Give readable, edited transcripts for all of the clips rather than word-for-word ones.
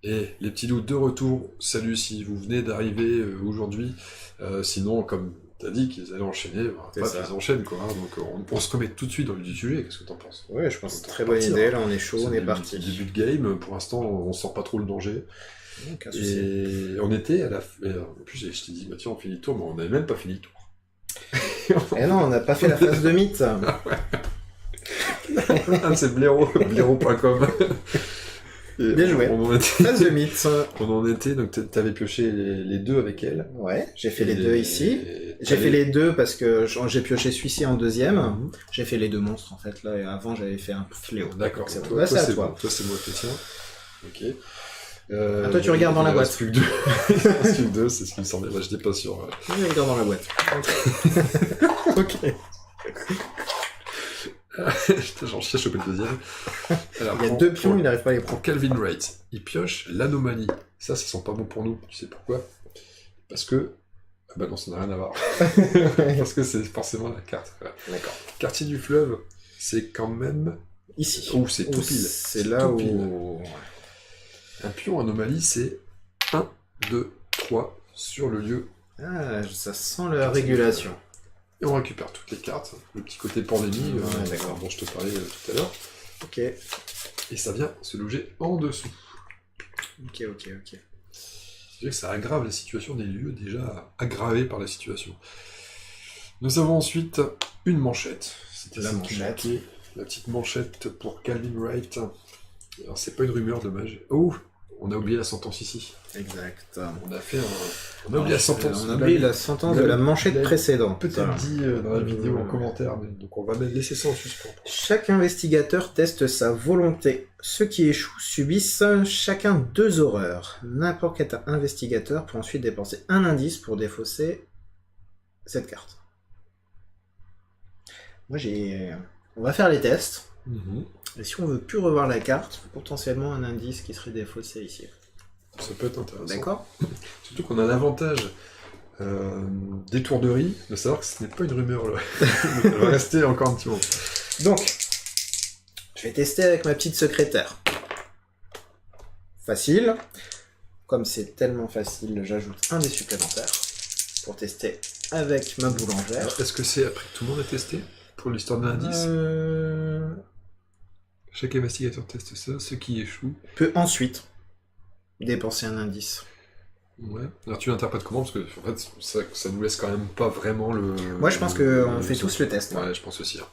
Et les petits loups de retour, salut si vous venez d'arriver aujourd'hui. Sinon, comme t'as dit qu'ils allaient enchaîner, ils enchaînent quoi. Hein. Donc on se remet tout de suite dans le du sujet, qu'est-ce que t'en penses? Ouais, je pense que c'est une très bonne idée, là on est chaud, on est parti. Début de game, pour l'instant on sent pas trop le danger. Aucun souci. Et on était à la... En plus je t'ai dit, bah tiens on finit le tour, mais on n'avait même pas fini le tour. Eh non, on n'a pas fait la phase de mythe. Ah, c'est blaireau.com. Bien joué. Phase de mythe. On en était, donc t'avais pioché les deux avec elle. Ouais, j'ai fait les deux ici. J'ai fait les deux parce que j'ai pioché celui-ci en deuxième. J'ai fait les deux monstres en fait là, et avant j'avais fait un fléau. D'accord, c'est toi, c'est à toi. toi. Toi c'est moi qui tiens. Ok. Toi tu regardes dans la boîte. Il reste plus que deux, c'est ce qui me semblait. Là, j'étais pas sûr. Je regarde dans la boîte. Ok. J'en chie à choper le deuxième. Alors, il y a deux pions, il n'arrive pas à les prendre. Pour Calvin Wright, il pioche l'anomalie. Ça sent pas bon pour nous. Tu sais pourquoi? Parce que... Ah bah non, ça n'a rien à voir. Parce que c'est forcément la carte. Voilà. D'accord. Quartier du fleuve, c'est quand même... Ici. Oh, c'est tout pile. C'est là où... Pile. Un pion anomalie, c'est 1, 2, 3 sur le lieu. Ah, ça sent la régulation. Et on récupère toutes les cartes, le petit côté pandémie dont je te parlais tout à l'heure. Ok. Et ça vient se loger en dessous. Ok. C'est-à-dire que ça aggrave la situation des lieux déjà aggravés par la situation. Nous avons ensuite une manchette. C'était la manchette. La petite manchette pour Calvin Wright. Alors c'est pas une rumeur, dommage. Oh, on a oublié la sentence ici. Exact. On a oublié la sentence. On a oublié la sentence de la manchette précédente. Peut-être dit dans la vidéo en commentaire, mais donc on va laisser ça en suspens. Chaque investigateur teste sa volonté. Ceux qui échouent subissent chacun 2 horreurs. N'importe quel investigateur peut ensuite dépenser un indice pour défausser cette carte. Moi on va faire les tests. Et si on veut plus revoir la carte, potentiellement un indice qui serait défaussé ici. Ça peut être intéressant. D'accord. Surtout qu'on a l'avantage d'étourderie de savoir que ce n'est pas une rumeur. Là. Elle va rester encore un petit moment. Donc, je vais tester avec ma petite secrétaire. Facile. Comme c'est tellement facile, j'ajoute un dé supplémentaire pour tester avec ma boulangère. Est-ce que c'est après que tout le monde a testé pour l'histoire de l'indice Chaque investigateur teste ça, ceux qui échouent peut ensuite dépenser un indice. Ouais. Alors tu l'interprètes comment? Parce que en fait, ça nous laisse quand même pas vraiment le... Moi je pense qu'on fait tous le test. Ouais, je pense aussi. Hein.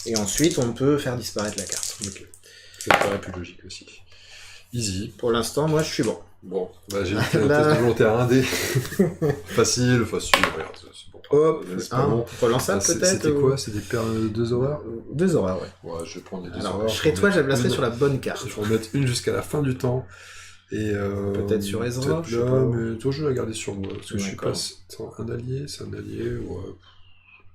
Et ensuite on peut faire disparaître la carte. Ok. Ça me paraît plus logique aussi. Easy. Pour l'instant, moi je suis bon. Bon, bah, j'ai fait un test de volonté à 1 dé. facile, regarde, c'est bon. Hop, bon. Relançable peut-être. C'était quoi? C'était 2 horreurs? 2 horreurs, ouais. Ouais, je vais prendre les 2 Alors, horreurs. je serais toi, je la placerais sur la bonne carte. Je vais en mettre une jusqu'à la fin du temps. Et peut-être sur Ezra, je sais pas. Mais toi, je vais la garder sur moi. Parce que je suis pas... Attends, un allié, c'est un allié,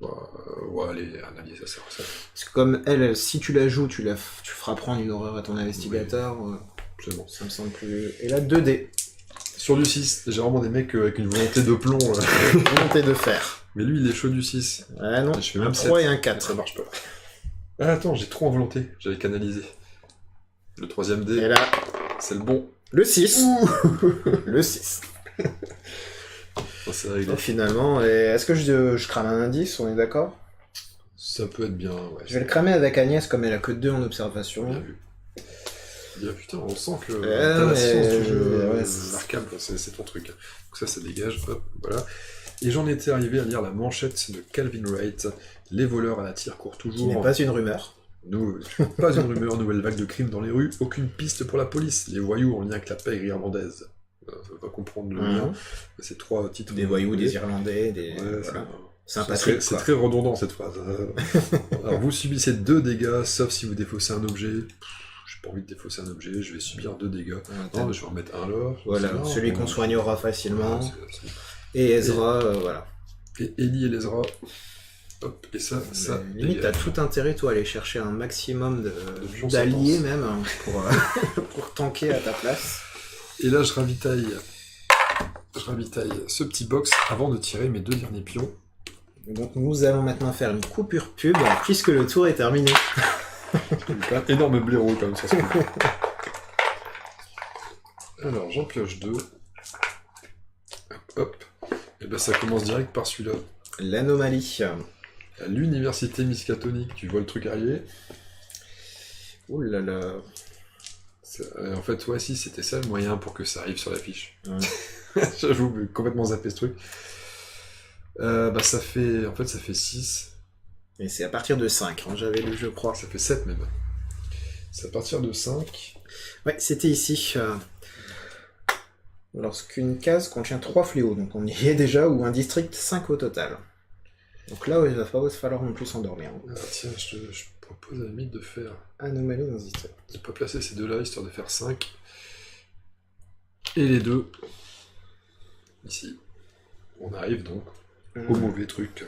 ouais, allez, un allié, ça sert à ça. Parce que comme elle, si tu la joues, tu feras prendre une horreur à ton investigateur. Oui. C'est bon. Ça me semble plus... Et là, 2 dés. Sur du 6, j'ai vraiment des mecs avec une volonté de plomb. Volonté de fer. Mais lui, il est chaud du 6. Ouais, non, je fais même un 3 et un 4. Ça marche pas. Ah, attends, j'ai trop en volonté. J'avais canalisé. Le 3ème dé, et là, c'est le bon. Le 6. Le 6. Bon, c'est réglé. Donc, finalement, est-ce que je crame un indice, on est d'accord? Ça peut être bien, ouais. Je vais le cramer avec Agnès, comme elle a que 2 en observation. Bien vu. Bien, putain, on sent que t'as la science du jeu, l'arcane, c'est ton truc. Donc ça dégage, hop, voilà. Et j'en étais arrivé à lire la manchette de Calvin Wright. Les voleurs à la tire courent toujours. Qui n'est pas une rumeur. Pas une rumeur, nouvelle vague de crimes dans les rues, aucune piste pour la police. Les voyous en lien avec la paix irlandaise. Ça va comprendre le lien. C'est 3 titres. Des voyous, des Irlandais, des... Ouais, voilà. C'est très redondant cette phrase. Alors vous subissez 2 dégâts, sauf si vous défaussez un objet. J'ai pas envie de défausser un objet, je vais subir 2 dégâts. Non, mais je vais en remettre un là. Voilà, celui qu'on soignera facilement. Et Ezra, voilà. Et Ellie et Ezra. Hop, et ça. Limite, t'as tout intérêt, toi, à aller chercher un maximum d'alliés, même, hein, pour tanker à ta place. Et là, je ravitaille ce petit box avant de tirer mes 2 derniers pions. Donc, nous allons maintenant faire une coupure pub, puisque le tour est terminé. Un énorme blaireau, comme ça. Alors, j'en pioche 2. Hop. Et ben ça commence direct par celui-là. L'anomalie. À l'université Miskatonic, tu vois le truc arriver. Ouh là là. En fait, ouais, si, c'était ça le moyen pour que ça arrive sur la fiche. Ouais. J'avoue, mais complètement zappé ce truc. Ça fait... En fait, ça fait 6. Et c'est à partir de 5, hein, j'avais lu, je crois. Ça fait 7 même. C'est à partir de 5. Ouais, c'était ici. Lorsqu'une case contient 3 fléaux, donc on y est déjà, ou un district 5 au total. Donc là, il va falloir non plus s'endormir. Ah, tiens, je propose à la limite de faire... Anomalie dans un district. De pas placer ces deux-là, histoire de faire 5. Et les deux. Ici. On arrive donc au mauvais truc.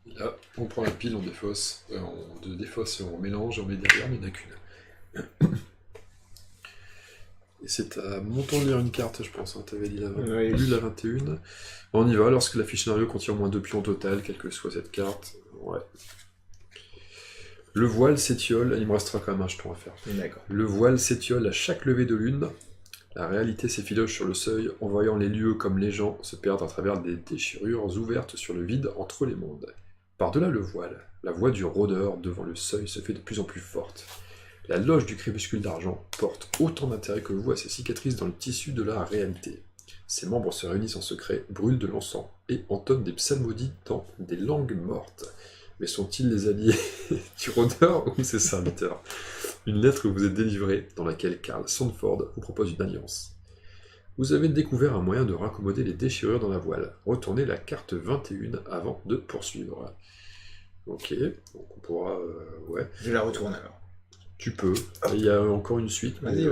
Et là, on prend la pile, on défausse, on défausse et on mélange, on met derrière, mais il n'y en a qu'une. Et c'est à mon tour de lire une carte, je pense. Hein. T'avais dit lu la 21. On y va, lorsque la fiche scénario contient au moins 2 pions au total, quelle que soit cette carte. Ouais. Le voile s'étiole, il me restera quand même un jeton à faire. D'accord. Le voile s'étiole à chaque levée de lune. La réalité s'effiloche sur le seuil, en voyant les lieux comme les gens se perdre à travers des déchirures ouvertes sur le vide entre les mondes. Par-delà le voile, la voix du rôdeur devant le seuil se fait de plus en plus forte. La loge du crépuscule d'argent porte autant d'intérêt que vous à ses cicatrices dans le tissu de la réalité. Ses membres se réunissent en secret, brûlent de l'encens et entonnent des psalmodies dans des langues mortes. Mais sont-ils les alliés du rôdeur ou ses serviteurs? Une lettre vous est délivrée dans laquelle Karl Sandford vous propose une alliance. Vous avez découvert un moyen de raccommoder les déchirures dans la voile. Retournez la carte 21 avant de poursuivre. Ok, donc on pourra... ouais. Je la retourne alors. Tu peux. Il y a encore une suite. Vas-y.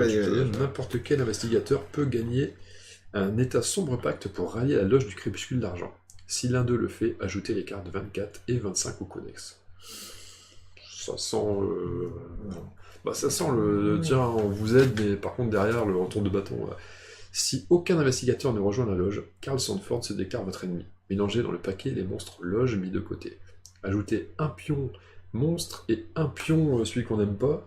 N'importe quel investigateur peut gagner un état sombre pacte pour rallier la loge du crépuscule d'argent. Si l'un d'eux le fait, ajoutez les cartes 24 et 25 au codex. Ça sent ça sent tiens, on vous aide, mais par contre derrière le retour de bâton. Si aucun investigateur ne rejoint la loge, Karl Sandford se déclare votre ennemi. Mélangez dans le paquet les monstres loge mis de côté. Ajoutez un pion monstre et un pion celui qu'on n'aime pas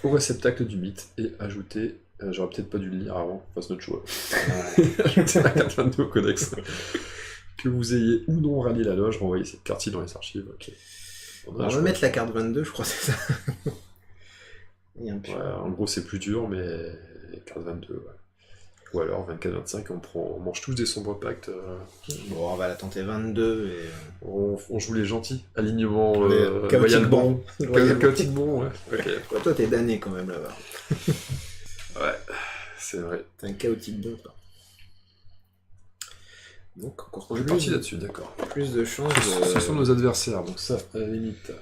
au réceptacle du mythe et ajoutez, j'aurais peut-être pas dû le lire avant, fasse notre choix. Ajoutez la carte 22 au codex. Que vous ayez ou non rallié la loge, renvoyez cette carte-ci dans les archives. Ok. On va mettre la carte 22, je crois que c'est ça. Il y a un pion. Ouais, en gros c'est plus dur, mais carte 22, ouais. Ou alors 24-25, on mange tous des sombres pactes. Bon, on va la tenter 22 et... On joue les gentils. Alignement chaotique bon. Chaotique bon, ouais. Okay. Ouais, toi, t'es damné quand même là-bas. Ouais, c'est vrai. T'es un chaotique bon, toi. Donc, encore on est parti là-dessus, d'accord. Plus de chances Ce sont nos adversaires, donc ça, à la limite,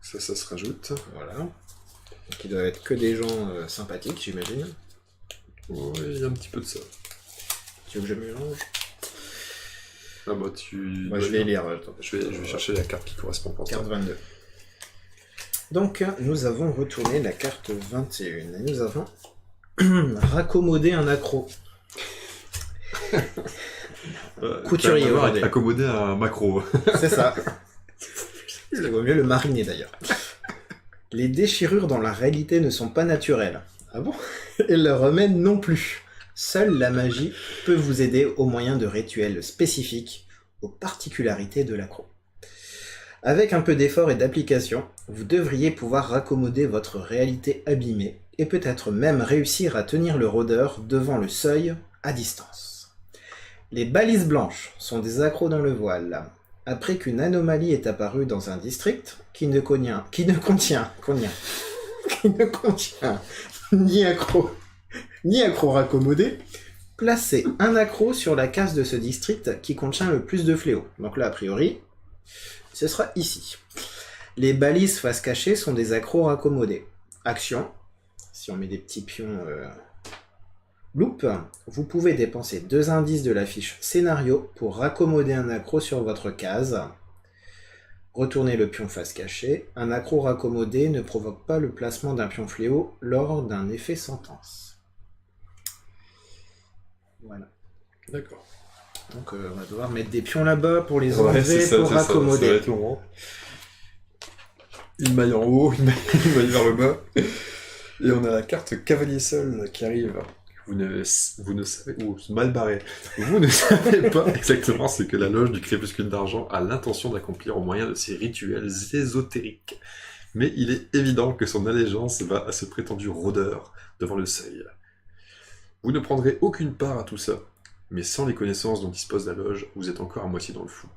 ça se rajoute. Voilà. Donc, il doit être que des gens sympathiques, j'imagine. Oui, il y a un petit peu de ça. Tu veux que je mélange? Ah bah tu... Moi je vais lire. Attends. Je vais chercher la carte qui correspond pour carte 22. Donc nous avons retourné la carte 21. Et nous avons raccommodé un accro. Couturier. Accommoder un macro. C'est ça. Il vaut mieux le mariner d'ailleurs. Les déchirures dans la réalité ne sont pas naturelles. Ah bon? Et le remède non plus. Seule la magie peut vous aider au moyen de rituels spécifiques aux particularités de l'accro. Avec un peu d'effort et d'application, vous devriez pouvoir raccommoder votre réalité abîmée et peut-être même réussir à tenir le rôdeur devant le seuil à distance. Les balises blanches sont des accros dans le voile. Après qu'une anomalie est apparue dans un district qui ne contient ni accro raccommodé, placez un accro sur la case de ce district qui contient le plus de fléaux. Donc là, a priori, ce sera ici. Les balises face cachée sont des accros raccommodés. Action, si on met des petits pions loop, vous pouvez dépenser 2 indices de la fiche scénario pour raccommoder un accro sur votre case. Retournez le pion face cachée. Un accro raccommodé ne provoque pas le placement d'un pion fléau lors d'un effet sentence. Voilà. D'accord. Donc on va devoir mettre des pions là-bas pour les enlever, pour raccommoder. Ça va être long, hein. une maille en haut, une maille vers le bas. Et on a la carte Cavalier Seul qui arrive. Vous ne savez... Ouh, mal barré. Vous ne savez pas exactement ce que la loge du Crépuscule d'Argent a l'intention d'accomplir au moyen de ses rituels ésotériques. Mais il est évident que son allégeance va à ce prétendu rôdeur devant le seuil. Vous ne prendrez aucune part à tout ça, mais sans les connaissances dont dispose la loge, vous êtes encore à moitié dans le flou.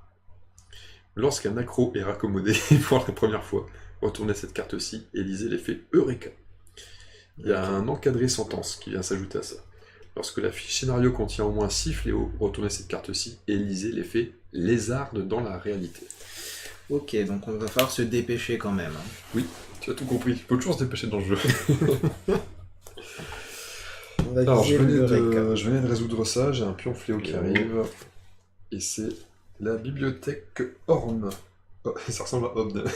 Lorsqu'un accro est raccommodé pour la première fois, retournez cette carte-ci et lisez l'effet Eureka. Il y a un encadré sentence qui vient s'ajouter à ça. Lorsque la fiche scénario contient au moins 6 fléaux, retournez cette carte-ci et lisez l'effet Lézarde dans la réalité. Ok, donc on va falloir se dépêcher quand même. Hein. Oui, tu as tout compris. Il faut toujours se dépêcher dans le jeu. Alors, je venais de résoudre ça, j'ai un pion fléau qui arrive. Et c'est la bibliothèque Orne. Oh, ça ressemble à Obde.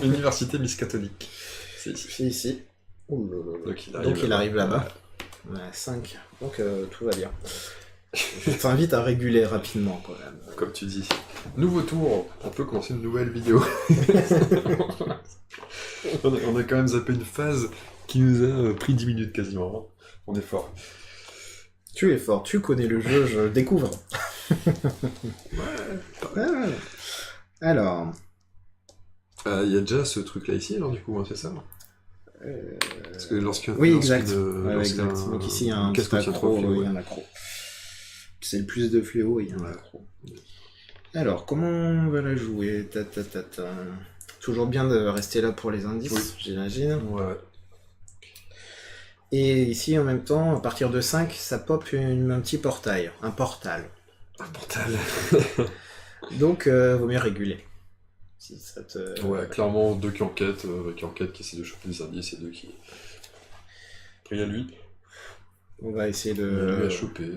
Université Miskatonique. C'est ici. C'est ici. Donc il arrive là-bas. Ouais, 5. Donc tout va bien. Je t'invite à réguler rapidement quand même. Comme tu dis. Nouveau tour, on peut commencer une nouvelle vidéo. on a quand même zappé une phase qui nous a pris 10 minutes quasiment. On est fort. Tu es fort, tu connais le jeu, je découvre. Ouais. Alors. Il y a déjà ce truc là ici, alors du coup, hein, c'est ça Parce que oui, exact. Exact. Donc ici, il y a un accro, il y a un accro. C'est le plus de fléau, il y a un accro. Alors, comment on va la jouer? Toujours bien de rester là pour les indices, j'imagine. Ouais. Et ici, en même temps, à partir de 5, ça pop un petit portail. Un portal. Un portal. Donc, vaut mieux réguler. Si ça te... Ouais, clairement, 2 qui enquêtent, qui essaient de choper des indices et 2 qui... Après, il y a lui. On va essayer de... Lui à choper.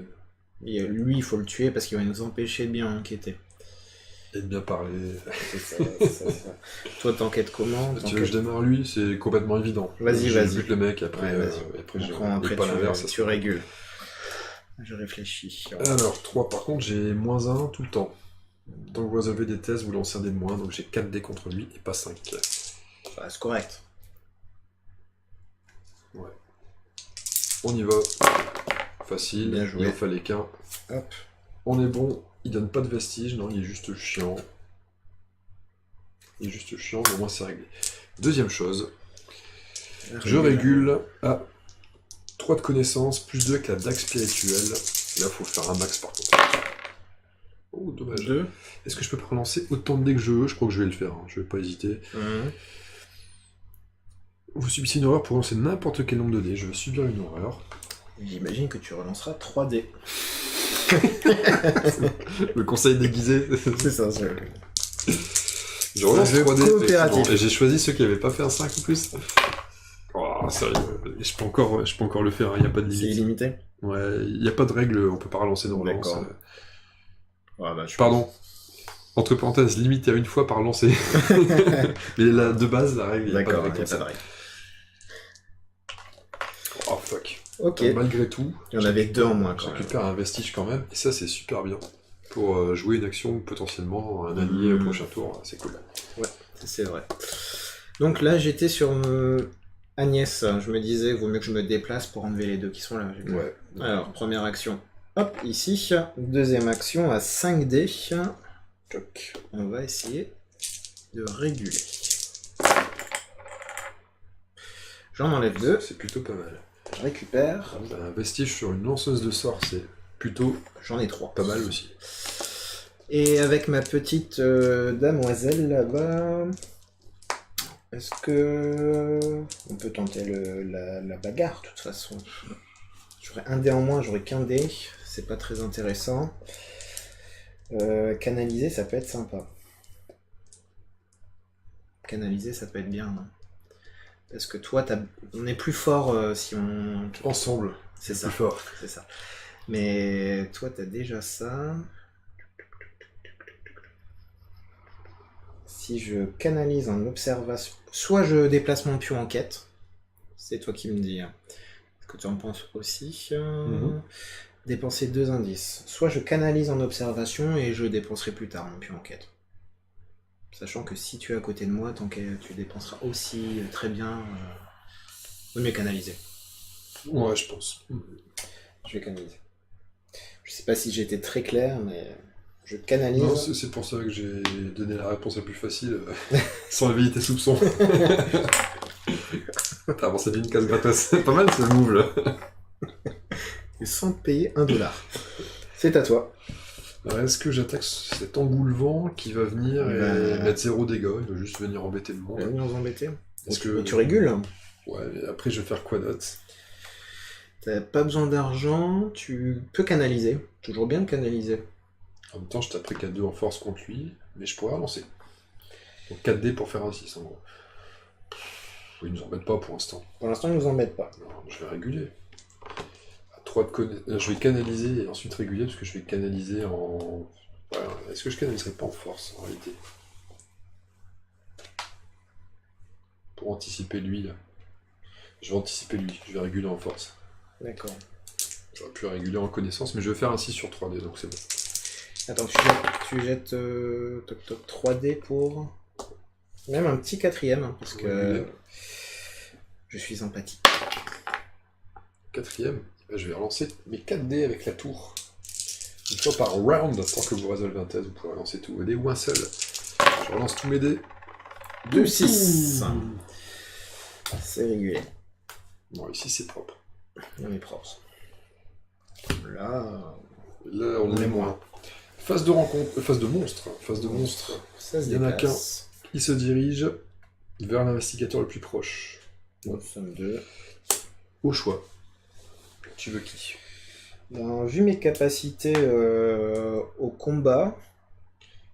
Et lui, il faut le tuer parce qu'il va nous empêcher de bien enquêter. Et de bien parler. C'est ça. Toi, t'enquêtes comment? Tu veux que je démarre lui? C'est complètement évident. Vas-y. Je bute le mec, après, après pas l'inverse. Tu régules. Je réfléchis. Alors, 3, par contre, j'ai -1 tout le temps. Donc vous résolvez des tests, vous lancez un dé de moins, donc j'ai 4 dés contre lui et pas 5. C'est correct. Ouais. On y va. Facile, bien joué. Il en fallait qu'un. Hop. On est bon, il donne pas de vestiges, non, il est juste chiant. Mais au moins c'est réglé. Deuxième chose, je régule à 3 de connaissances, plus 2 avec la dague spirituelle. Là, faut faire un max par contre. Oh, dommage. 2. Est-ce que je peux pas relancer autant de dés que je veux? Je crois que je vais le faire, hein. Je vais pas hésiter. Vous subissez une horreur pour lancer n'importe quel nombre de dés. Je vais subir une horreur. J'imagine que tu relanceras 3 dés. Le conseil déguisé. C'est ça. Je relance 3 dés. Coopératif. Et j'ai choisi ceux qui n'avaient pas fait un 5 ou plus. Oh, sérieux. Je peux encore le faire, il n'y a pas de limite. C'est illimité? Ouais, il n'y a pas de règle, on peut pas relancer nos relances. D'accord. Ouais, bah, pardon. Entre parenthèses, limité à une fois par lancer. Mais là, de base, la règle, il n'y a pas de règle comme ça. Oh fuck. Ok. Malgré tout, il y en avait 2 en moins quand même. J'récupère un vestige quand même, et ça c'est super bien. Pour jouer une action potentiellement un allié au prochain tour, c'est cool. Ouais, c'est vrai. Donc là j'étais sur Agnès, je me disais vaut mieux que je me déplace pour enlever les 2 qui sont là. Ouais. Alors, première action, hop, ici. Deuxième action à 5 dés. On va essayer de réguler. J'en enlève 2. C'est plutôt pas mal. Je récupère. Un vestige sur une lanceuse de sorts, c'est plutôt... J'en ai 3. Pas mal aussi. Et avec ma petite damoiselle là-bas... Est-ce que... On peut tenter la bagarre, de toute façon. J'aurais un dé en moins, j'aurais qu'un dé. C'est pas très intéressant. Canaliser, ça peut être sympa. Canaliser, ça peut être bien. Hein. Parce que toi, on est plus fort si on... Ensemble, c'est ça. Plus fort. C'est ça. Mais toi, t'as déjà ça. Si je canalise en observation... Soit je déplace mon pion en quête. C'est toi qui me dis. Est-ce que tu en penses aussi Dépenser 2 indices. Soit je canalise en observation et je dépenserai plus tard mon pion en quête. Sachant que si tu es à côté de moi, tant que tu dépenseras aussi très bien, vaut mieux canaliser. Ouais, je pense. Je vais canaliser. Je sais pas si j'ai été très clair, mais je canalise. Non, c'est pour ça que j'ai donné la réponse la plus facile, sans éveiller tes soupçons. T'as avancé d'une case gratos. C'est pas mal ce move là. Et sans te payer $1. C'est à toi. Alors, est-ce que j'attaque cet engoulevent qui va venir et mettre 0 dégâts? Il va juste venir embêter le monde. Il va venir nous embêter. Que... Tu régules. Ouais, mais après je vais faire quoi d'autre? T'as pas besoin d'argent, tu peux canaliser. Toujours bien de canaliser. En même temps, je taperai 4-2 en force contre lui, mais je pourrais relancer. Donc 4D pour faire un 6 en gros. Il nous embête pas pour l'instant. Pour l'instant, il nous embête pas. Alors, je vais réguler. Je vais canaliser et ensuite réguler parce que je vais canaliser en... Ouais, est-ce que je canaliserai pas en force en réalité? Pour anticiper lui là. Je vais anticiper lui, je vais réguler en force. D'accord. J'aurais pu réguler en connaissance, mais je vais faire un 6 sur 3D donc c'est bon. Attends, tu jettes toc, toc, 3D pour... Même un petit 4ème, hein, parce que je suis empathique. 4ème, je vais relancer mes 4D avec la tour. Une fois par round, tant que vous résolvez un test, vous pouvez relancer tous vos dés ou un seul. Je relance tous mes dés. 2-6. C'est régulier. Bon, ici c'est propre. On est propre. Là, on est moins. Phase de rencontre, phase de monstre. Ça se Il y en a qu'un déplace. qui se dirige vers l'investigateur le plus proche. Nous sommes 2. Au choix. Tu veux qui? Ben, vu mes capacités au combat...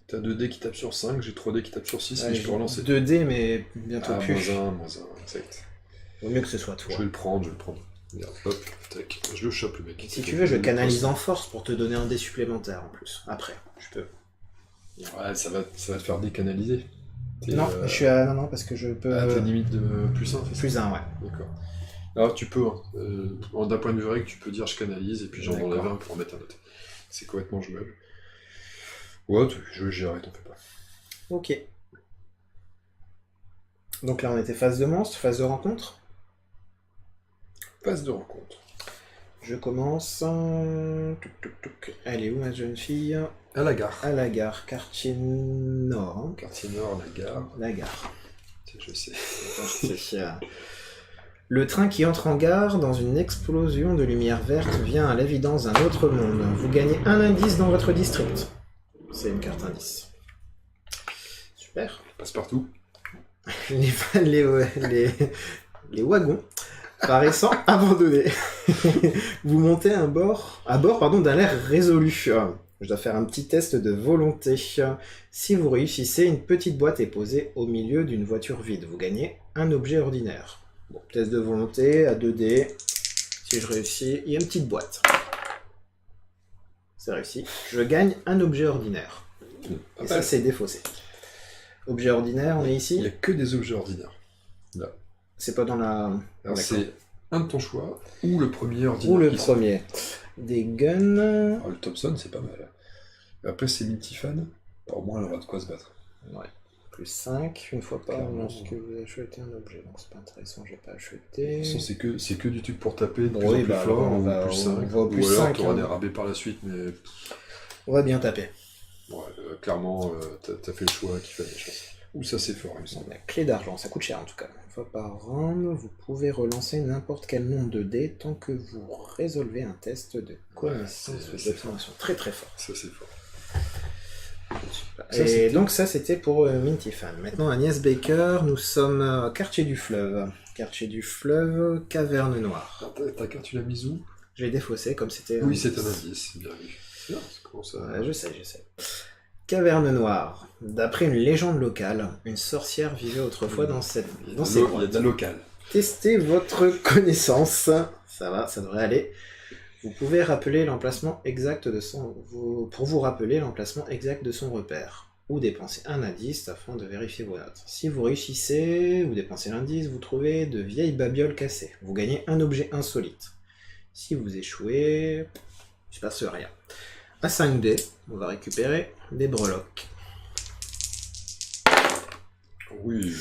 T'as 2D qui tapent sur 5, j'ai 3D qui tapent sur 6, mais je peux relancer. 2D, mais bientôt plus. -1, exact. Vaut mieux que ce soit toi. Je vais le prendre. Regarde, hop, tac, je le chope le mec. Si tu veux, je canalise en force pour te donner un dé supplémentaire en plus. Après, je peux. Ouais, ça va te faire décanaliser. Non, je suis à... Non, parce que je peux... À ta limite de +1, c'est ça? +1, ouais. D'accord. Alors tu peux, hein. D'un point de vue règle, tu peux dire je canalise et puis j'en enlève un pour en mettre un autre. C'est complètement jouable. Ouais, je vais gérer, t'en fais pas. Ok. Donc là, on était phase de monstre, phase de rencontre. Phase de rencontre. Je commence. Elle est où ma jeune fille? À la gare. À la gare, quartier nord. Hein. Quartier nord, la gare. La gare. Je sais. Le train qui entre en gare dans une explosion de lumière verte vient à l'évidence d'un autre monde. Vous gagnez un indice dans votre district. C'est une carte indice. Super. Passe partout. Les wagons paraissant abandonnés. Vous montez à bord d'un air résolu. Je dois faire un petit test de volonté. Si vous réussissez, une petite boîte est posée au milieu d'une voiture vide. Vous gagnez un objet ordinaire. Bon, test de volonté à 2D. Si je réussis, il y a une petite boîte. C'est réussi. Je gagne un objet ordinaire. Et ça, c'est défaussé. Objet ordinaire, on est ici? Il n'y a que des objets ordinaires. Là. C'est pas dans la... Alors c'est un de ton choix, ou le premier ordinaire. Ou le premier. Des guns... Alors, le Thompson, c'est pas mal. Après, c'est Mintifan. Au moins, elle aura de quoi se battre. Ouais. Plus 5, une fois par lorsque vous achetez un objet. Donc c'est pas intéressant, j'ai pas acheté. De toute façon, c'est que du truc pour taper de plus oui, en plus fort, on ou va, plus 5. On va plus ou alors, 5, t'auras des rabais par la suite, mais... On va bien taper. Ouais, clairement, t'as fait le choix qui fait des chances. Ou ça, c'est fort, il me semble. La clé d'argent, ça coûte cher en tout cas. Une fois par round, vous pouvez relancer n'importe quel nombre de dés tant que vous résolvez un test de connaissance ou d'observation. Très très fort. Ça, c'est fort. Et donc ça, c'était pour Mintifan. Maintenant, Agnès Baker, nous sommes quartier du fleuve. Quartier du fleuve, caverne noire. Ta carte, tu l'as mise où? Je l'ai défaussé comme c'était... Oui, c'est un indice, bien vu. C'est bien, c'est comment ça... Ouais, je sais. Caverne noire. D'après une légende locale, une sorcière vivait autrefois dans ces grottes. Il y a de la locale. Testez votre connaissance. Ça va, ça devrait aller. Vous pouvez rappeler l'emplacement exact de son... Pour vous rappeler l'emplacement exact de son repère. Ou dépenser un indice afin de vérifier vos notes. Si vous réussissez, vous dépensez l'indice, vous trouvez de vieilles babioles cassées. Vous gagnez un objet insolite. Si vous échouez, il ne se passe rien. À 5D, on va récupérer des breloques. Oui.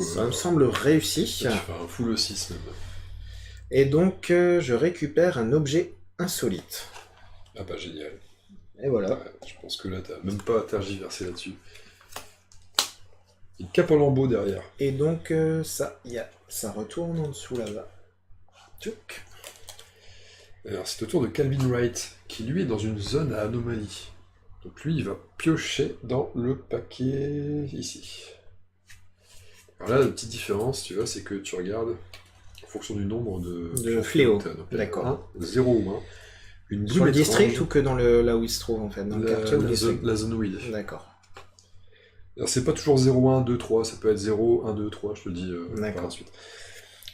Ça me semble réussi. Tu fais un full 6 même. Et donc, je récupère un objet insolite. Ah bah génial. Et voilà. Ouais, je pense que là, t'as même pas à tergiverser là-dessus. Une cape en lambeaux derrière. Et donc, ça retourne en dessous là-bas. Tchouk. Alors, c'est au tour de Calvin Wright, qui lui est dans une zone à anomalie. Donc lui, il va piocher dans le paquet ici. Alors là, la petite différence, tu vois, c'est que tu regardes en fonction du nombre de fléaux. D'accord. 0 ou 1. Une Sur le brume district étrange, ou que là où il se trouve en fait, dans le quartier ou le district. la zone où il est. D'accord. Alors c'est pas toujours 0, 1, 2, 3, ça peut être 0, 1, 2, 3, je te le dis par la suite.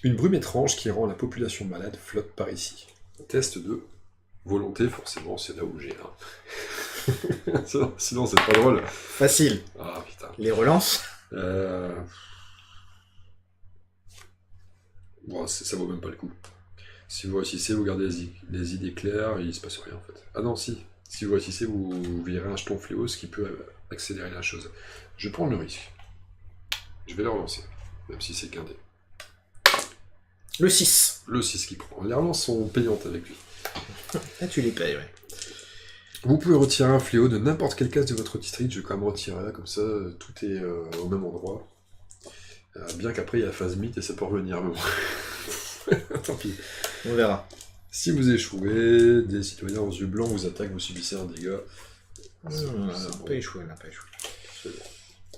Une brume étrange qui rend la population malade flotte par ici. Test de volonté, forcément, c'est là où j'ai un. Sinon c'est pas drôle. Facile. Ah putain. Les relances. Bon, ça vaut même pas le coup. Si vous réussissez, vous gardez les idées claires, il se passe rien en fait. Ah non, si. Si vous réussissez, vous virez un jeton fléau, ce qui peut accélérer la chose. Je prends le risque. Je vais le relancer, même si c'est qu'un dé. Le 6. Le 6 qui prend. Les relances sont payantes avec lui. Ah, tu les payes, ouais. Vous pouvez retirer un fléau de n'importe quelle case de votre district. Je vais quand même retirer là, comme ça, tout est au même endroit. Bien qu'après, il y a la phase mythe et ça peut revenir. Mais bon. Tant pis. On verra. Si vous échouez, des citoyens aux yeux blancs vous attaquent, vous subissez un dégât. On n'a pas échoué, on n'a pas échoué.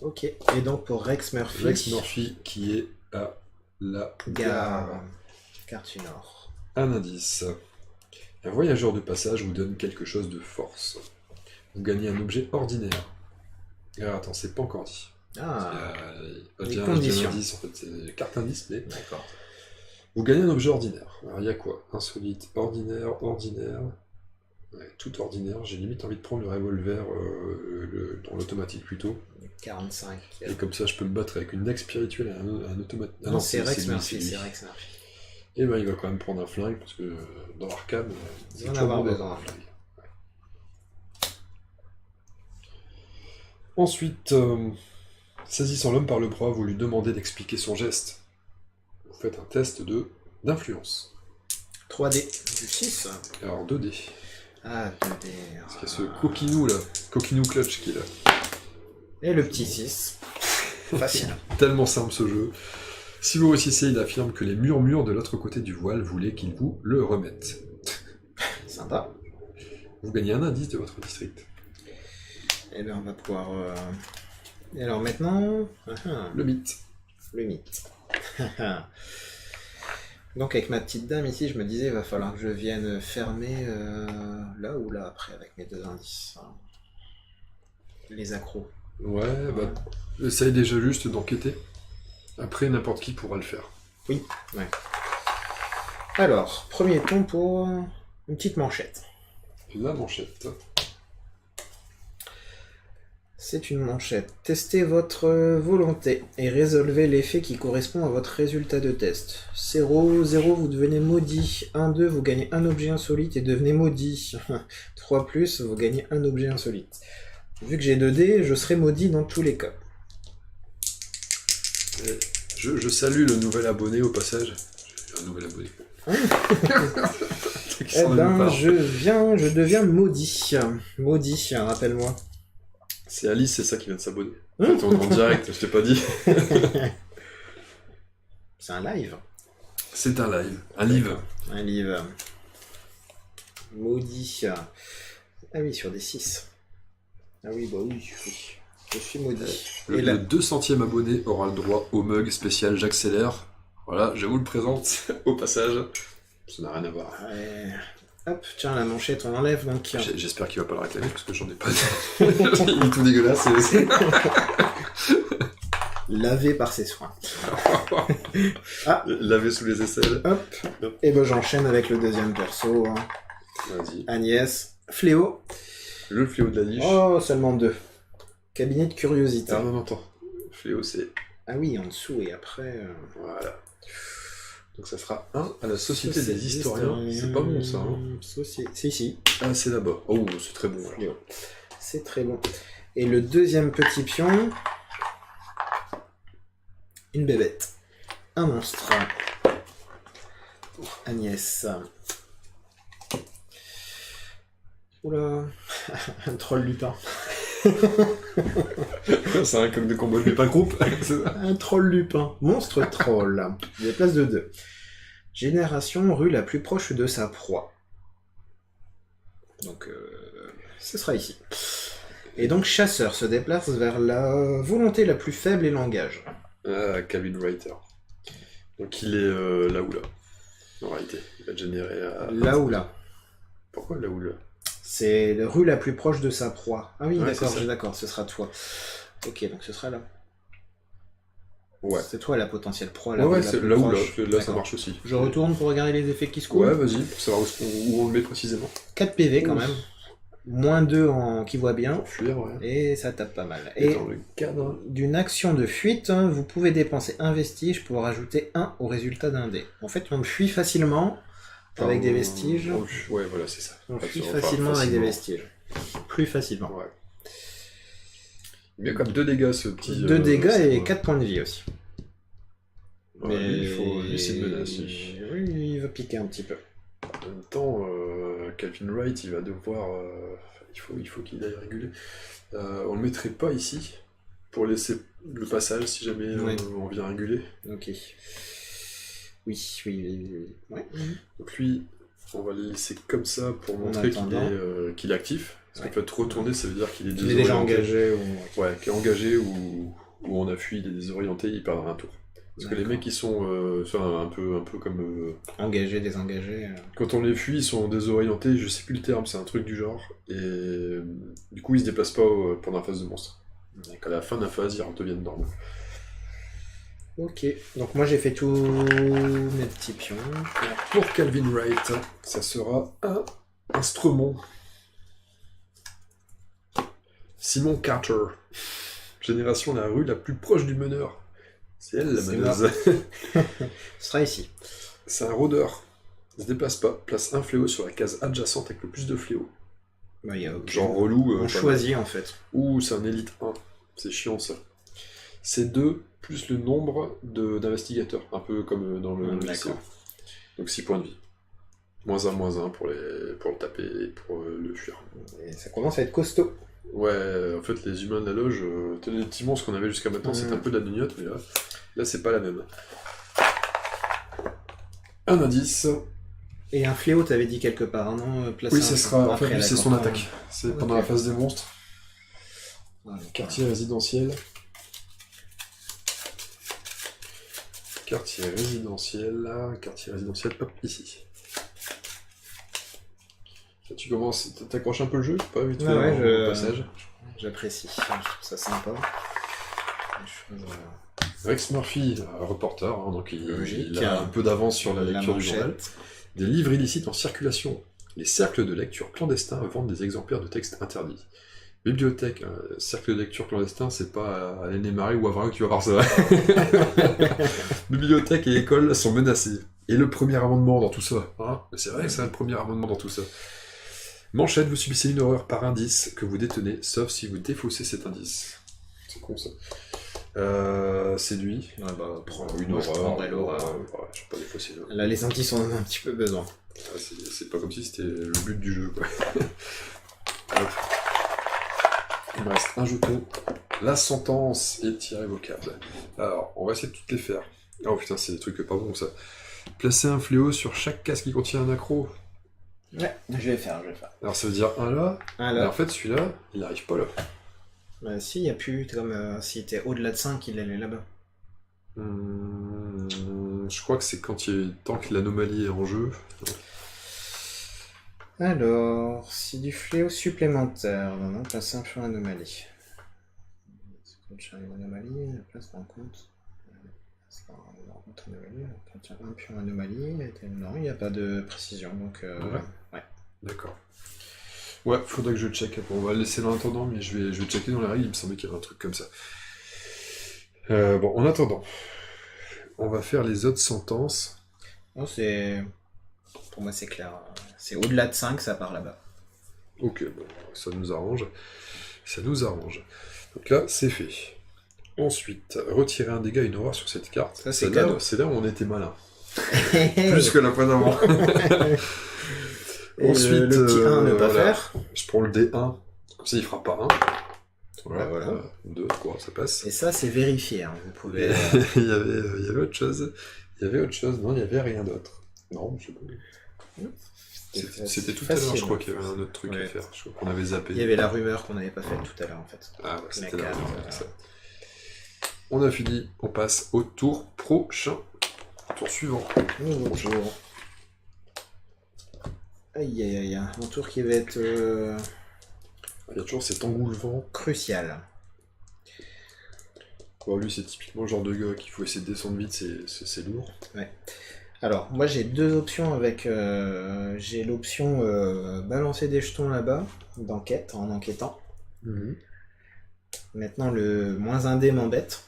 Ok, et donc pour Rex Murphy. Rex Murphy qui est à la gare. Quartier Nord. Un indice. Un voyageur de passage vous donne quelque chose de force. Vous gagnez un objet ordinaire. Alors attends, c'est pas encore dit. Ah, les conditions. Indice, en fait, c'est une carte indice, mais... D'accord. Vous gagnez un objet ordinaire. Alors il y a quoi? Insolite, ordinaire... Ouais, tout ordinaire. J'ai limite envie de prendre le revolver dans l'automatique plutôt. 45. Et comme ça, je peux me battre avec une ex spirituelle et un automatique. Ah non, c'est Rex Murphy, c'est Rex Murphy. Et ben il va quand même prendre un flingue, parce que dans Arkham, il va en avoir besoin d'un flingue. Ouais. Ensuite, saisissant l'homme par le bras, vous lui demandez d'expliquer son geste. Vous faites un test d'influence. 3D, du 6. Alors 2D. Ah, 2D. Parce qu'il y a ce coquinou là, coquinou clutch qui est là. Et le petit 6. Facile. Tellement simple ce jeu. Si vous réussissez, il affirme que les murmures de l'autre côté du voile voulaient qu'il vous le remette. Sympa. Vous gagnez un indice de votre district. Et bien on va pouvoir... Et alors maintenant... Le mythe. Le mythe. Donc avec ma petite dame ici, je me disais, il va falloir que je vienne fermer là ou là après avec mes 2 indices. Les accros. Ouais, bah essaye déjà juste d'enquêter. Après, n'importe qui pourra le faire. Oui, ouais. Alors, premier ton pour une petite manchette. La manchette. C'est une manchette. Testez votre volonté et résolvez l'effet qui correspond à votre résultat de test. 0, 0, vous devenez maudit. 1, 2, vous gagnez un objet insolite et devenez maudit. 3 plus, vous gagnez un objet insolite. Vu que j'ai 2 dés, je serai maudit dans tous les cas. Je salue le nouvel abonné au passage. J'ai un nouvel abonné. Eh ben, je deviens maudit. Maudit, rappelle-moi. C'est Alice, c'est ça qui vient de s'abonner. En fait, on est en direct, je t'ai pas dit. C'est un live. C'est un live. Un livre. Un livre. Maudit. Ah oui, sur des 6. Ah oui, bah oui, je suis maudit. Le 200e abonné aura le droit au mug spécial J'accélère. Voilà, je vous le présente au passage. Ça n'a rien à voir. Ouais. Hop, tiens, la manchette, on enlève donc. J'espère qu'il va pas le réclamer parce que j'en ai pas. Il est tout dégueulasse. Lavé par ses soins. Lavé sous les aisselles. Hop. Et ben j'enchaîne avec le deuxième perso. Vas-y. Agnès. Fléau. Le fléau de la niche. Oh, seulement 2. Cabinet de curiosité. Ah non, attends. Fléau, c'est... Ah oui, en dessous et après... Voilà. Donc ça fera 1 à la Société des Historiens. C'est pas bon ça. Hein. Si. Ah, c'est là-bas. Oh, c'est très bon. C'est très bon. Et le deuxième petit pion... Une bébête. Un monstre. Pour Agnès. Oula. Un troll lutin. C'est un comme de combo de Lupin groupe. Un troll lupin. Monstre troll. Des places de 2. Génération rue la plus proche de sa proie. Donc, ce sera ici. Et donc, chasseur se déplace vers la volonté la plus faible et l'engage. Ah, Calvin Writer. Donc il est là ou là. En réalité, il va te générer à... Là ou là. Pourquoi là ou là? C'est la rue la plus proche de sa proie. Ah oui, Ouais, d'accord, ce sera toi. Ok, donc ce sera là. Ouais. C'est toi la potentielle proie. Ouais, la c'est plus là ou là, proche. parce que là ça D'accord. marche aussi. Je retourne pour regarder les effets qui se coulent. Ouais, vas-y, pour savoir où on le met précisément. 4 PV quand Ouf. même. Moins 2 en qui voit bien. Pour fuir, ouais. Et ça tape pas mal. Et Et dans le cadre... d'une action de fuite, vous pouvez dépenser un vestige pour rajouter 1 au résultat d'un dé. En fait, on fuit facilement avec des vestiges. Ouais, voilà, c'est ça. On fuit Enfin, facilement avec des vestiges. Plus facilement. Ouais. Il met comme 2 dégâts ce petit... 2 dégâts et ouais. 4 points de vie aussi. Ouais, lui, il faut laisser de menace. Oui, il va piquer un petit peu. En même temps, Calvin Wright, il va devoir... il faut qu'il aille réguler. On le mettrait pas ici, pour laisser le passage si jamais Ouais. on vient réguler. Ok. Oui. Ouais. Donc lui, on va le laisser comme ça pour montrer attendant. qu'il est actif. Parce qu'en fait, retourner, ça veut dire qu'il est Il est déjà désorienté. engagé. Ou... Ouais, qu'il est engagé ou on a fui, il est désorienté, il perdra un tour. Parce que les mecs, ils sont un peu comme... Engagé, désengagé. Quand on les fuit, ils sont désorientés, je sais plus le terme, c'est un truc du genre. Et du coup, ils se déplacent pas pendant la phase de monstre. Donc à la fin de la phase, ils redeviennent normaux. Ok. Donc moi j'ai fait tous mes petits pions. Alors, pour Calvin Wright, ça sera un instrument. Simon Carter. Génération la rue la plus proche du meneur. C'est elle la C'est meneuse. Ce sera ici. C'est un rôdeur. Il se déplace pas. Place un fléau sur la case adjacente avec le plus de fléaux. Bah, y a aucun- Genre relou. On choisit en fait. Ouh, c'est un élite 1. C'est chiant ça. C'est 2 plus le nombre d'investigateurs. Un peu comme dans le lycée. D'accord. Donc 6 points de vie. -1 pour le taper et pour le fuir. Et ça commence à être costaud. Ouais, en fait, les humains de la loge, les petits monstres qu'on avait jusqu'à maintenant, c'était un peu de la gnognotte, mais là c'est pas la même. Un indice. Et un fléau, t'avais dit quelque part, non? Oui, ce sera. En fait, lui, c'est son d'accord. attaque. C'est pendant Ok. la phase des monstres. Ouais, Quartier résidentiel. Quartier résidentiel, hop, ici. Là, tu commences, t'accroches un peu le jeu, pas vite fait au passage. J'apprécie, je trouve ça sympa. Les choses, Rex Murphy, reporter, hein, donc Logique. il a un peu d'avance sur la la lecture du journal. manchette. Des livres illicites en circulation. Les cercles de lecture clandestins vendent des exemplaires de textes interdits. Bibliothèque, cercle de lecture clandestin, c'est pas à l'Ennemari ou à Vrac que tu vas voir ça. Bibliothèque et école sont menacées. Et le premier amendement dans tout ça, hein, c'est vrai que c'est le premier amendement dans tout ça. Manchette, vous subissez une horreur par indice que vous détenez, sauf si vous défaussez cet indice. C'est con ça. Séduit. Ouais, bah, Prends une moi, je horreur. prendrais l'horreur. Ouais, je vais pas défausser. Là, les indices en ont un petit peu besoin. Ah, c'est pas comme si c'était le but du jeu, quoi. Hop. Il me reste un jeton. La sentence est irrévocable. Alors, on va essayer de toutes les faire. Oh putain, c'est des trucs pas bons, ça. Placer un fléau sur chaque case qui contient un accro. Ouais, je vais faire. Alors, ça veut dire un là. Alors, Et en fait, celui-là, il n'arrive pas là. bah, si, il n'y a plus, comme si t'es au-delà de 5, il allait là-bas. Je crois que c'est tant que l'anomalie est en jeu. Alors, c'est du fléau supplémentaire. Non, place un pion anomalie. Quand j'arrive anomalie, la place rencontre. Rencontre anomalie, contient un pion anomalie. Non, il n'y a pas de précision, donc ouais. D'accord. Ouais, faudrait que je check. Bon, on va le laisser là en attendant, mais je vais checker dans les règles. Il me semblait qu'il y avait un truc comme ça. Bon, en attendant, on va faire les autres sentences. Non, c'est... Pour moi, c'est clair. C'est au-delà de 5, ça part là-bas. Ok, bon, ça nous arrange. Ça nous arrange. Donc là, c'est fait. Ensuite, retirer un dégât et une horreur sur cette carte. Ça, c'est cadeau. C'est là où on était malin. Plus que la fois d'avant. Ensuite, le petit 1 ne pas faire. Je prends le D1, comme ça il fera pas 1. Voilà. 2, 3, ça passe. Et ça, c'est vérifié. Hein. Vous pouvez. il y avait autre chose. Non, il n'y avait rien d'autre. Non, je sais pas. C'était tout à l'heure, je crois qu'il y avait un autre truc à faire. Je crois qu'on avait zappé. Il y avait la rumeur qu'on n'avait pas faite tout à l'heure, en fait. Ah, ouais, c'était la rumeur. On a fini, on passe au tour prochain. Tour suivant. Bonjour. Aïe aïe aïe, un tour qui va être il y a toujours cet engoulement crucial. Bon, lui, c'est typiquement le genre de gars qu'il faut essayer de descendre vite, c'est lourd. Ouais. Alors, moi j'ai deux options avec. J'ai l'option balancer des jetons là-bas, d'enquête, en enquêtant. Maintenant, le moins un dé m'embête.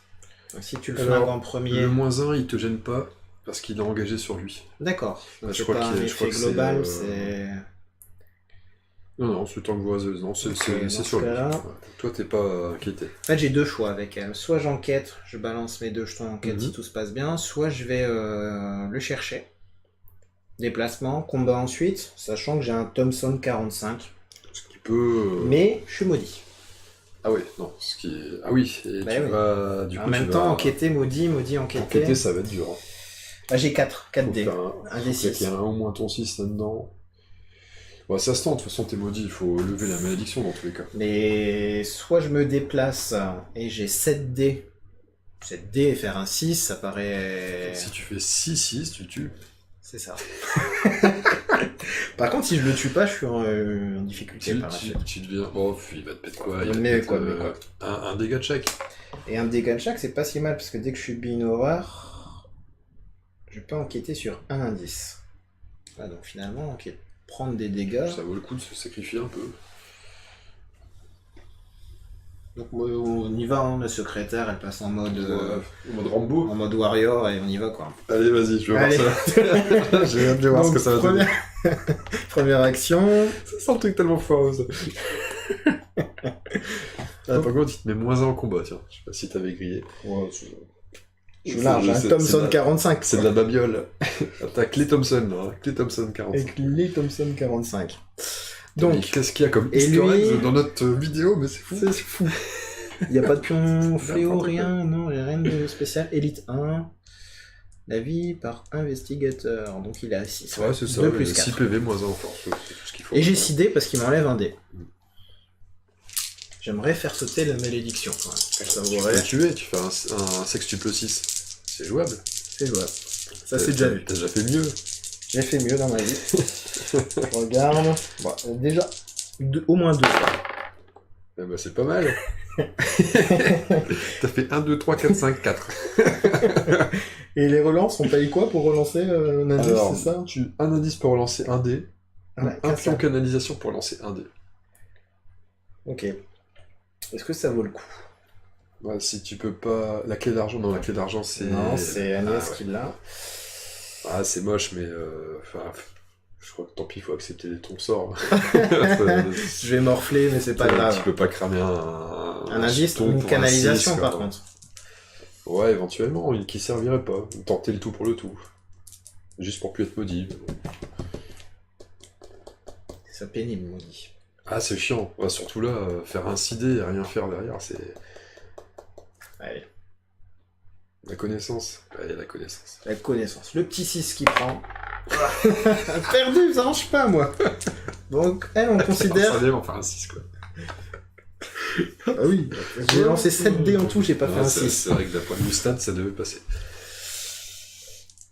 Donc, si tu le flingues en premier. Le moins 1, il te gêne pas, parce qu'il est engagé sur lui. D'accord. Donc, je c'est pas un effet global, c'est. c'est. Non, c'est tant que voiseuse, non, c'est sur lui. Ouais. Toi, t'es pas inquiété. En fait, j'ai deux choix avec elle. Soit j'enquête, je balance mes deux jetons enquête si tout se passe bien, soit je vais le chercher. Déplacement, combat ensuite, sachant que j'ai un Thompson 45. Ce qui peut. Mais je suis maudit. Ah oui, non, Ah oui, et bah tu oui. vas. Du coup, en même temps, enquêter, maudit, enquêter. Enquêter, ça va être dur. Hein. Bah, j'ai 4 dés. Un D6. Il y a un au moins ton 6 là-dedans. Bah, ça se tente, de toute façon, t'es maudit, il faut lever la malédiction dans tous les cas. Mais soit je me déplace et j'ai 7 dés. 7 dés et faire un 6, ça paraît. Si tu fais 6-6, tu tues. C'est ça. Par contre, si je le tue pas, je suis en difficulté par la suite. Tu deviens. Oh, il va te péter quoi? Mais quoi. Un dégât de chaque. Et un dégât de chaque, c'est pas si mal, parce que dès que je suis binaural, je peux enquêter sur un indice. Ah, donc finalement, prendre des dégâts. Ça vaut le coup de se sacrifier un peu. Donc on y va, hein, la secrétaire, elle passe en mode... en mode Rambo. En mode warrior, et on y va, quoi. Allez, vas-y, je veux voir ça. J'ai hâte de voir ce que ça va donner. Première action. Ça sent le truc tellement foireuse. Par contre, il te met moins 1 en combat, tiens. Je sais pas si t'avais grillé. Ouais, je suis large, un Thompson 45. C'est de la babiole. T'as Clay Thompson, là. Clay Thompson 45. Avec Clay Thompson 45. Donc, qu'est-ce qu'il y a comme easter eggs dans notre vidéo? Mais c'est fou. C'est fou. Il n'y a pas de pion fléau, rien, non, rien de spécial. Élite 1. La vie par investigateur. Donc il est à 6. Ouais, c'est ça. 2 plus 4. 6 PV moins 1 en force. C'est tout ce qu'il faut. Et j'ai 6 dés parce qu'il m'enlève un dé. J'aimerais faire sauter la malédiction quand même. Ça tu peux tuer, tu fais un sextuple 6. C'est jouable. C'est jouable. Ça c'est déjà vu. T'as déjà fait mieux. J'ai fait mieux dans ma vie. Je regarde. Bon, déjà, au moins 2. Eh ben, c'est pas mal. T'as fait 1, 2, 3, 4, 5, 4. Et les relances, on paye quoi pour relancer un indice, c'est ça? Un indice pour relancer un dé. Ouais, un pion canalisation pour lancer un dé. Ok. Est-ce que ça vaut le coup? Ouais, si tu peux pas... La clé d'argent, non, la clé d'argent, c'est... Non, c'est Agnès qui l'a. Ah, c'est moche, mais... je crois que tant pis, il faut accepter ton sort. Je vais morfler, mais c'est pas grave. Tu peux pas cramer un indice, une canalisation, par contre. Ouais, éventuellement, qui servirait pas. Tenter le tout pour le tout. Juste pour plus être maudit. C'est ça pénible, maudit. Ah, c'est chiant. Ouais, surtout là, faire un 6D et rien faire derrière, c'est... Allez. La connaissance. Allez, la connaissance. La connaissance. Le petit 6 qui prend. Perdu, ça marche pas, moi. Donc, elle, on considère... Ça on va faire un 6, quoi. Ah oui, j'ai lancé 7 dés en tout, j'ai pas fait un 6. C'est vrai que d'un point de vue stat, ça devait passer.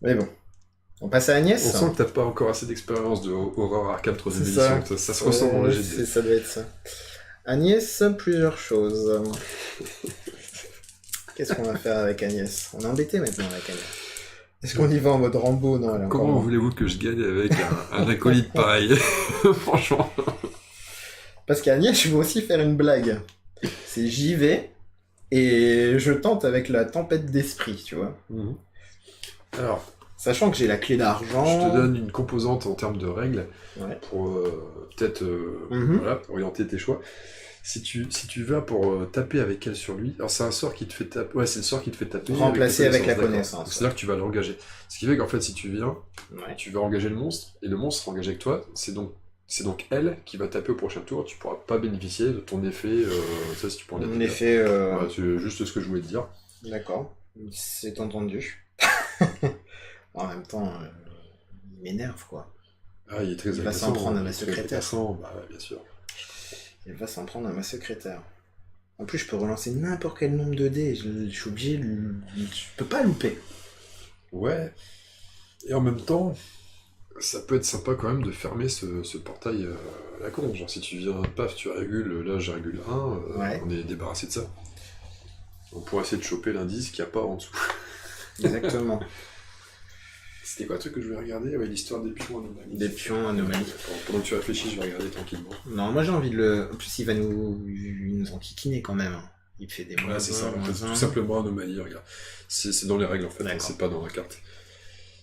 Mais bon. On passe à Agnès. On sent que t'as pas encore assez d'expérience de Horror Arkham 3D Edition. Ça se ressent dans le GD. Ça doit être ça. Agnès, plusieurs choses. Qu'est-ce qu'on va faire avec Agnès? On est embêté maintenant avec Agnès. Est-ce qu'on y va en mode Rambo? Non, comment voulez-vous que je gagne avec un acolyte pareil? Franchement. Parce qu'Agnès, je vais aussi faire une blague. C'est j'y vais et je tente avec la tempête d'esprit, tu vois. Alors, sachant que j'ai la clé d'argent. Je te donne une composante en termes de règles pour peut-être voilà, orienter tes choix. Si tu vas pour taper avec elle sur lui, alors c'est un sort qui te fait taper. Ouais, c'est le sort qui te fait taper. Remplacer avec la connaissance. C'est là que tu vas l'engager. Ce qui fait qu'en fait, si tu viens, Ouais. tu vas engager le monstre, et le monstre sera engagé avec toi. C'est donc elle qui va taper au prochain tour. Tu pourras pas bénéficier de ton effet. Ça, si tu prends Mon effet. Ouais, c'est juste ce que je voulais te dire. D'accord. C'est entendu. En même temps, il m'énerve, quoi. Ah, il est très Il va agaçant, s'en prendre à ma il est très secrétaire. agaçant, bah ouais, bien sûr. Il va s'en prendre à ma secrétaire. En plus, je peux relancer n'importe quel nombre de dés. Je suis obligé de... Je peux pas louper. Ouais. Et en même temps, ça peut être sympa quand même de fermer ce portail à la con. Genre si tu viens, paf, tu régules, là j'ai régulé 1, Ouais. on est débarrassé de ça. On pourrait essayer de choper l'indice qu'il n'y a pas en dessous. Exactement. C'était quoi le truc que je vais regarder? Ouais, l'histoire des pions anomalies. Des pions anomalies. Pendant que tu réfléchis, je vais regarder tranquillement. Non, moi j'ai envie de le... En plus, il nous enquiquiner quand même. Il fait des Ouais, c'est ça. moins C'est un. tout simplement anomalie, regarde. C'est dans les règles en fait, D'accord. c'est pas dans la carte.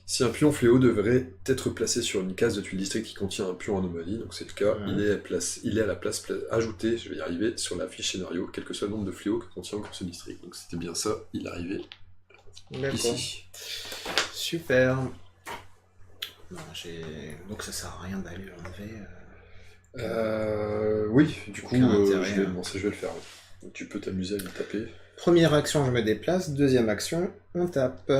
Si un pion fléau devrait être placé sur une case de tuile district qui contient un pion anomalie, donc c'est le cas, il est à la place ajoutée, je vais y arriver, sur la fiche scénario, quel que soit le nombre de fléaux que contient encore ce district. Donc c'était bien ça, il arrivait ici. Super. Non, donc ça sert à rien d'aller l'enlever. Oui, du coup, intérêt, je vais le faire. Donc, tu peux t'amuser à lui taper. Première action, je me déplace. Deuxième action, on tape.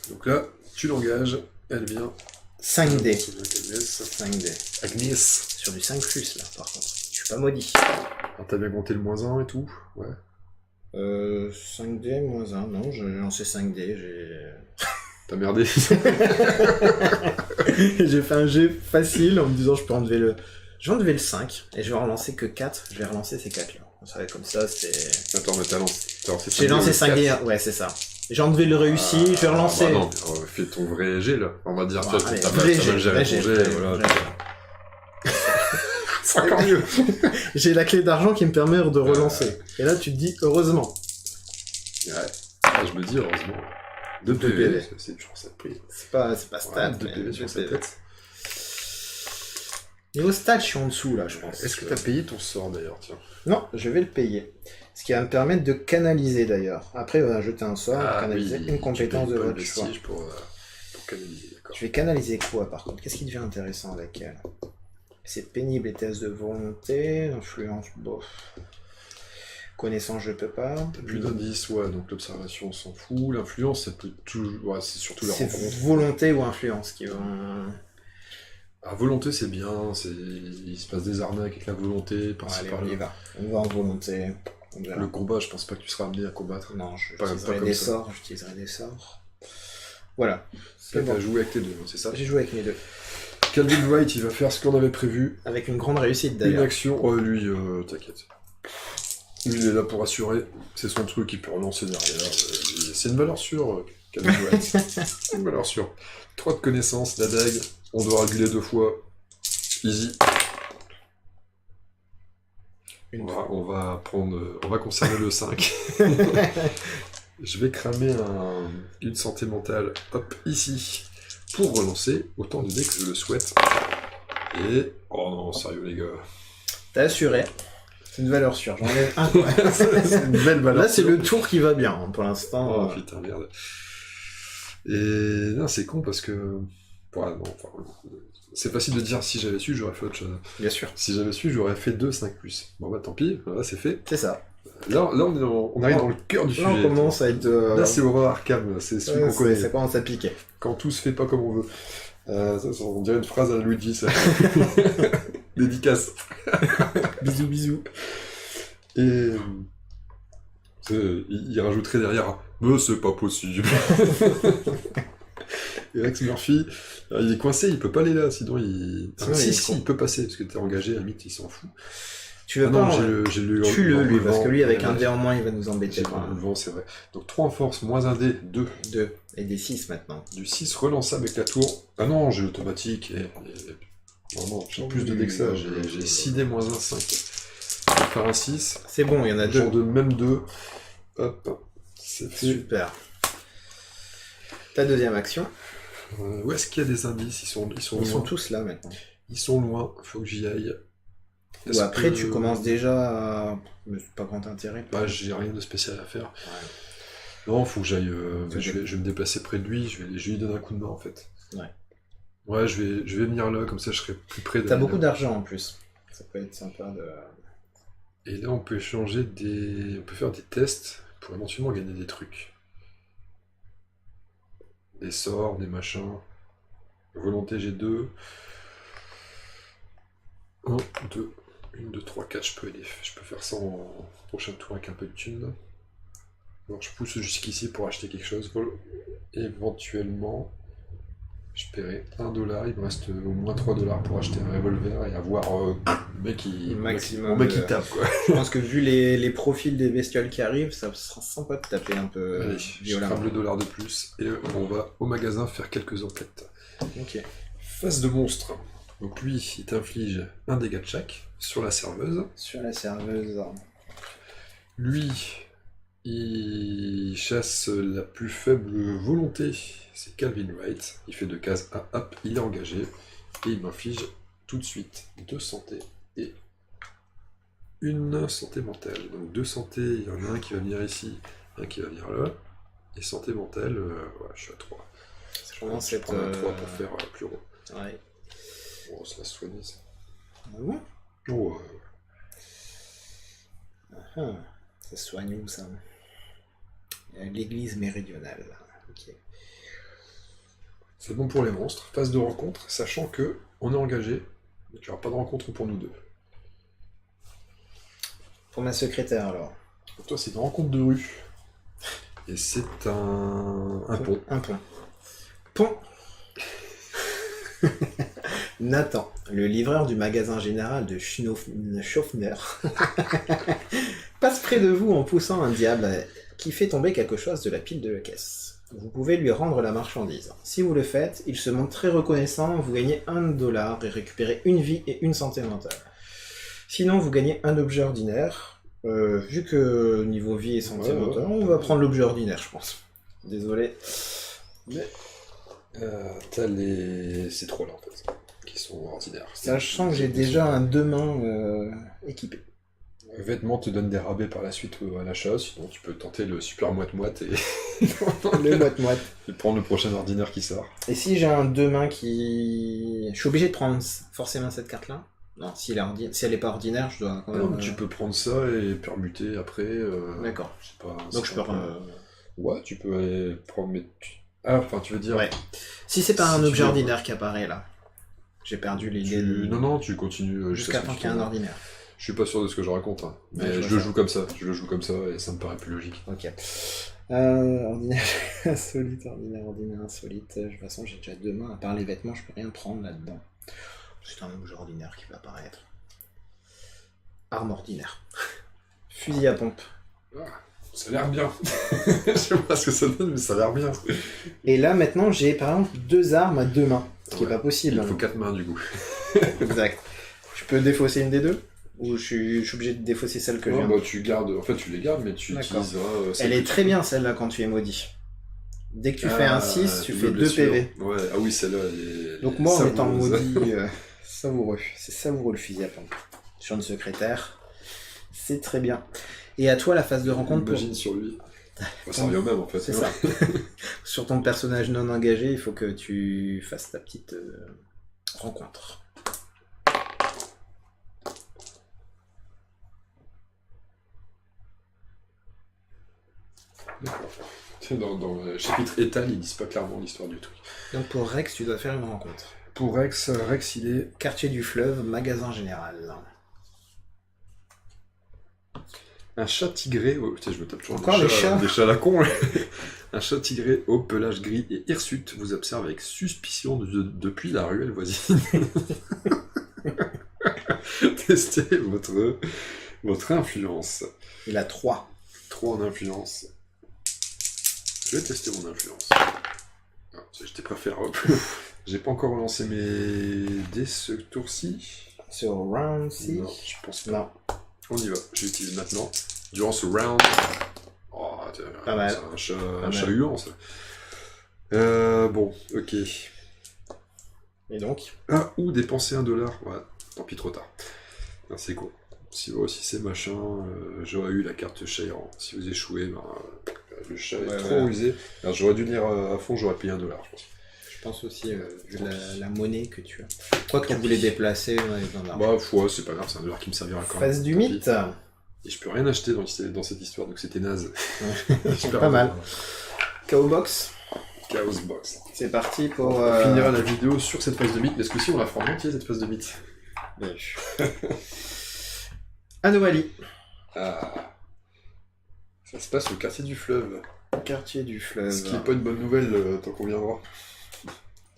Donc là, tu l'engages, elle vient. 5D. 5D. 5D. Agnès. Sur du 5+, là, par contre. Je suis pas maudit. Alors, t'as bien compté le -1 et tout? Ouais. 5D, -1. Non, j'ai lancé 5D. T'as merdé. J'ai fait un jet facile en me disant je peux enlever le... Je vais enlever le 5 et je vais relancer que 4. Je vais relancer ces 4 là. Ça va être comme ça, c'est... Attends, mais t'as lancé 5D. J'ai lancé 5D, ouais, c'est ça. J'ai enlevé le réussi, je vais relancer... Bah non, fais ton vrai jet là. On va dire, Bon, toi, allez, t'as vrai mal géré ton jet, voilà. C'est encore mieux. J'ai la clé d'argent qui me permet de relancer. Et là, tu te dis, heureusement. Ouais. Ah, je me dis, heureusement. 2 PV, c'est toujours ça de prix. C'est pas stable. 2 PV sur sa tête. Niveau stats, je suis en dessous, là, je pense. Est-ce que t'as payé ton sort, d'ailleurs, tiens? Non, je vais le payer. Ce qui va me permettre de canaliser, d'ailleurs. Après, on va jeter un sort, canaliser une compétence de votre choix. Pour canaliser, d'accord. Je vais canaliser quoi, par contre? Qu'est-ce qui devient intéressant avec elle? C'est pénible, les tests de volonté, influence, bof. Connaissance, je peux pas. T'as plus d'indices, ouais, donc l'observation, on s'en fout. L'influence, ça peut toujours... Ouais, c'est surtout la rencontre. C'est volonté ou influence qui vont... Ah, volonté, c'est bien, il se passe des arnaques avec la volonté, Allez, on y va. On va en volonté. Le combat, je pense pas que tu seras amené à combattre. Non, j'utiliserai des sorts, j'utiliserai des sorts. Voilà. Là, t'as joué avec tes deux, c'est ça? J'ai joué avec mes deux. Calvin Wright, il va faire ce qu'on avait prévu. Avec une grande réussite, d'ailleurs. Une action... Oh, lui, t'inquiète. Lui, il est là pour assurer. C'est son truc, il peut relancer derrière. C'est une valeur sûre, Calvin Wright. Une valeur sûre. 3 de connaissances, la dague. On doit réguler 2 fois. Easy. On va conserver le 5. Je vais cramer une santé mentale, hop, ici, pour relancer autant de dés que je le souhaite. Et... Oh non, sérieux les gars. T'as assuré. C'est une valeur sûre, j'en ai un. C'est une belle valeur. Là, c'est le tour qui va bien, hein, pour l'instant. Oh putain, merde. Et non, c'est con parce que... Ouais, non, enfin, c'est facile de dire si j'avais su, j'aurais fait autre chose. Bien sûr. Si j'avais su, j'aurais fait 2 5+. Bon bah tant pis, voilà, c'est fait. C'est ça. Là on arrive dans le cœur du sujet. Là, on commence à être... Là, c'est Horror Arkham, c'est celui qu'on connaît. Ça commence à piquer. Quand tout se fait pas comme on veut. On dirait une phrase à Luigi, ça. Dédicace. Bisous, bisous. Et... il rajouterait derrière « Mais c'est pas possible !» Et Rex Murphy, il est coincé, il peut pas aller là, sinon il... Si, il peut passer, parce que t'es engagé, à la limite, il s'en fout. Tu veux pas... Tue-le, lui, parce que lui, avec un dé en moins, il va nous embêter. Le vent, c'est vrai. Donc 3 en force, moins un dé, 2. 2. Et des 6 maintenant. Du 6 relançable avec la tour. Ah non, j'ai l'automatique. Non, non, j'ai plus de dés que ça. J'ai 6 dés moins 1, 5. Je vais faire un 6. C'est bon, il y en a 2. Genre de même 2. Hop, c'est fait. Super. Ta deuxième action. Où est-ce qu'il y a des indices? Ils sont tous là maintenant. Ils sont loin, faut que j'y aille. Ou après, tu commences déjà à... Mais c'est pas grand intérêt. Bah, j'ai rien de spécial à faire. Non, faut que j'aille... je vais me déplacer près de lui, je vais lui donner un coup de main, en fait. Ouais, je vais venir là, comme ça je serai plus près de... T'as beaucoup d'argent, en plus. Ça peut être sympa de... Et là, on peut échanger des... On peut faire des tests pour éventuellement gagner des trucs. Des sorts, des machins. Volonté G2. 1, 2, 1, 2, 3, 4, je peux faire ça en prochain tour avec un peu de thunes. Alors je pousse jusqu'ici pour acheter quelque chose. Éventuellement, je paierai $1, il me reste au moins $3 pour acheter un revolver et avoir le mec qui tape, quoi. Je pense que vu les profils des bestioles qui arrivent, ça sera sympa de taper un peu. Allez, je crame le dollar de plus et on va au magasin faire quelques enquêtes. Ok. Face de monstre. Donc lui, il t'inflige un dégât de chaque sur la serveuse. Lui, il chasse la plus faible volonté, c'est Calvin Wright. Il fait 2 cases à hop, il est engagé. Et il m'inflige tout de suite 2 santé et 1 santé mentale. Donc 2 santé, il y en a un qui va venir ici, un qui va venir là. Et santé mentale, je suis à 3. Je prends un 3 pour faire plus rond. Ouais. Bon, on se laisse soigner ça. Ah bon? Oh, Ça soigne où ça? L'église méridionale. Ok. C'est bon pour les monstres. Phase de rencontre, sachant que on est engagé, donc il n'y aura pas de rencontre pour nous deux. Pour ma secrétaire alors. Pour toi, c'est une rencontre de rue. Et c'est un pont. Un pont. Pont. Nathan, le livreur du magasin général de Schaffner, passe près de vous en poussant un diable qui fait tomber quelque chose de la pile de la caisse. Vous pouvez lui rendre la marchandise. Si vous le faites, il se montre très reconnaissant, vous gagnez $1 et récupérez 1 vie et 1 santé mentale. Sinon, vous gagnez un objet ordinaire. Vu que niveau vie et santé mentale, on va prendre l'objet ordinaire, je pense. Désolé. Mais t'as ces trois là en fait, qui sont ordinaires. Sachant que j'ai déjà un 2 mains équipé. Vêtements te donnent des rabais par la suite à l'achat, sinon tu peux tenter le super moite-moite et... le moite-moite. Et prendre le prochain ordinaire qui sort. Et si j'ai un 2 mains qui... Je suis obligé de prendre forcément cette carte-là? Non, si elle est pas ordinaire, je dois quand même... Non, tu peux prendre ça et permuter après. D'accord. Donc je peux prendre... Ouais, tu peux aller prendre... Ah, enfin tu veux dire... Ouais. Si c'est pas un objet ordinaire qui apparaît là, j'ai perdu l'idée de... Non, tu continues jusqu'à temps qu'il y ait un ordinaire. Je suis pas sûr de ce que je raconte, hein. Mais ouais, je le joue comme ça. Je le joue comme ça et ça me paraît plus logique. Ok. Ordinaire insolite, ordinaire insolite. De toute façon, j'ai déjà 2 mains. À part les vêtements, je peux rien prendre là-dedans. C'est un objet ordinaire qui va apparaître. Arme ordinaire. Fusil à pompe. Ah, ça a l'air bien. Je sais pas ce que ça donne, mais ça a l'air bien. Et là, maintenant, j'ai par exemple 2 armes à 2 mains. Ce qui est pas possible. Il faut 4 mains du coup. Exact. Je peux défausser une des deux? Ou je suis obligé de défausser celle que j'ai? Bah tu gardes, en fait tu les gardes, mais tu utiliseras... Elle est très bien celle-là quand tu es maudit. Dès que tu fais un 6, tu fais 2 PV. Ouais, ah oui, celle-là, elle est... Donc moi, en étant maudit, savoureux. C'est savoureux le fusil à pompe. Sur une secrétaire, c'est très bien. Et à toi, la phase de rencontre... Imagine sur lui. Ça revient même, en fait. C'est ça. Sur ton personnage non engagé, il faut que tu fasses ta petite rencontre. D'accord. Dans le chapitre étal, ils disent pas clairement l'histoire du truc. Donc pour Rex, tu dois faire une rencontre. Pour Rex, il est... Quartier du Fleuve, magasin général. Un chat tigré... Oh, putain, je me tape toujours encore des chats à la con. Un chat tigré au pelage gris et hirsute vous observe avec suspicion depuis la ruelle voisine. Testez votre influence. Il a 3. 3 en influence. Je vais tester mon influence. Ah, j'étais préféré. J'ai pas encore relancé mes dés ce tour-ci. Sur round-ci? Non, je pense pas. Non. On y va, je l'utilise maintenant. Durant ce round... Oh, pas mal. C'est un chat huant, ça. Bon, ok. Et donc? Ah, ou dépenser $1. Ouais, tant pis, trop tard. Ah, c'est cool. Si c'est machin, j'aurais eu la carte Cheyran. Si vous échouez, le chat est trop rusé. Alors, j'aurais dû lire à fond, j'aurais payé $1, je pense. Je pense aussi, vu la monnaie que tu as. Quoi que tu voulais déplacer, c'est pas grave, c'est $1 qui me servira quand même. Phase du mythe. Et je peux rien acheter dans cette histoire, donc c'était naze. Pas mal. Chaos Box. Chaos Box. C'est parti pour... On finira la vidéo sur cette phase de mythe, mais est-ce que si on la fera en entier, cette phase de mythe? Anomalie. Ah. Ça se passe au quartier du fleuve. Quartier du fleuve. Ce qui n'est pas une bonne nouvelle, tant qu'on vient voir.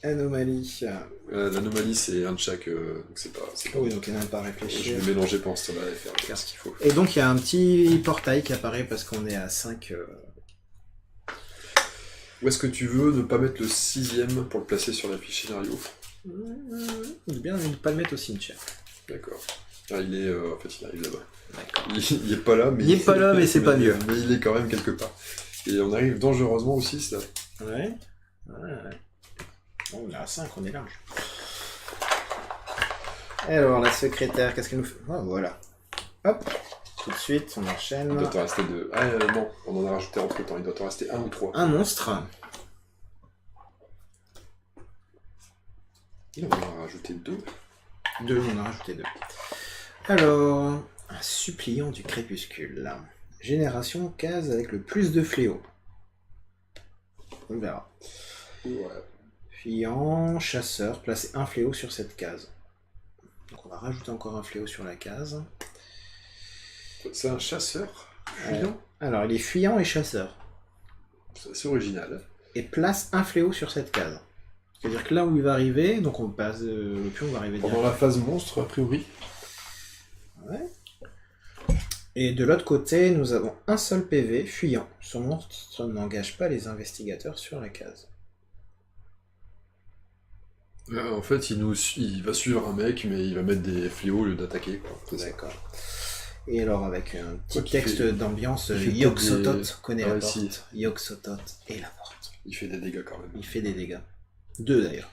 Anomalie. L'anomalie, c'est un de chaque, donc c'est pas... Oui, donc il n'y a même pas à réfléchir. Je vais mélanger pendant ce temps-là et faire ce qu'il faut. Et donc il y a un petit portail qui apparaît parce qu'on est à 5... Où est-ce que tu veux ne pas mettre le 6ème pour le placer sur la fiche scénario? C'est bien de ne pas le mettre au cimetière. D'accord. Ah, il est... en fait, il arrive là-bas. D'accord. Il est pas là, mais... Il est pas là, mais c'est pas mieux. Mais il est quand même quelque part. Et on arrive dangereusement aussi, ça. Ouais. Bon, on est à 5, on est large. Alors, la secrétaire, qu'est-ce qu'elle nous fait? Oh, voilà. Hop. Tout de suite, on enchaîne. Il doit te rester 2. Ah non, on en a rajouté entre temps. Il doit te rester 1 ou 3. Un monstre. On en a rajouté 2. 2, on en a rajouté 2. Alors, un suppliant du crépuscule. Génération case avec le plus de fléaux. On verra. Ouais. Fuyant, chasseur, placez un fléau sur cette case. Donc on va rajouter encore un fléau sur la case. C'est un chasseur fuyant. Alors il est fuyant et chasseur. C'est original. Et place un fléau sur cette case. C'est-à-dire que là où il va arriver, donc on passe, le pion va arriver pendant la phase monstre, a priori. Ouais. Et de l'autre côté, nous avons un seul PV, fuyant. Ce monstre n'engage pas les investigateurs sur la case. En fait, il va suivre un mec, mais il va mettre des fléaux au lieu d'attaquer. D'accord. Et alors, avec un petit texte d'ambiance, Yog-Sothoth connaît la porte. Yog-Sothoth et la porte. Il fait des dégâts quand même. Il fait des dégâts. 2 d'ailleurs.